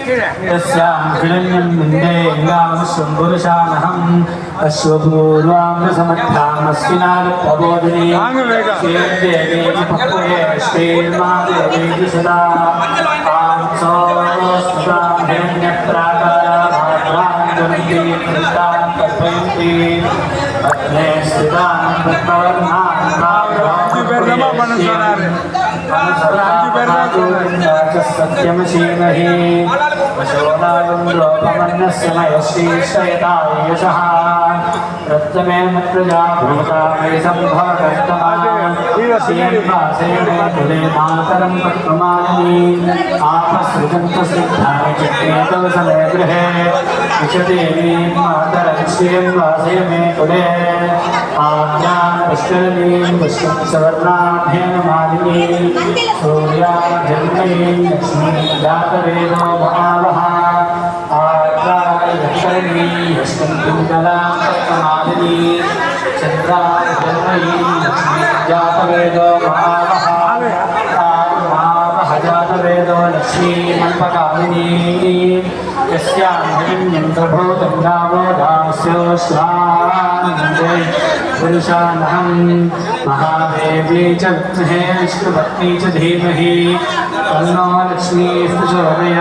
तस्यां हिरण्यं विन्देङ्गां शम्भुरुषानहम् अश्वपूर्वामृतमध्यामस्मिनागप्रबोधिनी श्रीर्देवी पक्वये श्रीर्मादेवी सदा आंसोस्मृतां हिरण्यप्राकारा भाद्राञ्जन्ति कृतां कल्पयन्ति अग्ने स्थितां सत्यमशीमहि वशोदायं लोकमन्यस्य मयश्रीश्रयताय यशः प्रथमे मत्प्रजाभूता मे सम्भवकर्तमासेन कुले मातरं पक्वमालिनी आपसृजन्तसिद्धाय चित्रेतवसमे गृहे विशदेवीं मातरं श्रियं वासय मे कुले आज्ञां पुष्करणीं पुष्पं सवर्णाभ्यं मालिनी सूर्याभ्यङ्करीं लक्ष्मीं जातवेदो महावः आज्ञायकरणीं यष्टन्तुङ्गलां तत्त्वमालिनी चन्द्राभ्यङ्करीं लक्ष्मीं जातवेदो महावः महावः जातवेदो लक्ष्मीमल्पकामिनी यस्यां हिरण्यं प्रभूतं गावो दास्योऽश्वानन्दे पुरुषानहं महादेवी च विद्महे विष्णुपत्नी च धीमहि तन्नो लक्ष्मीः प्रचोदयात्।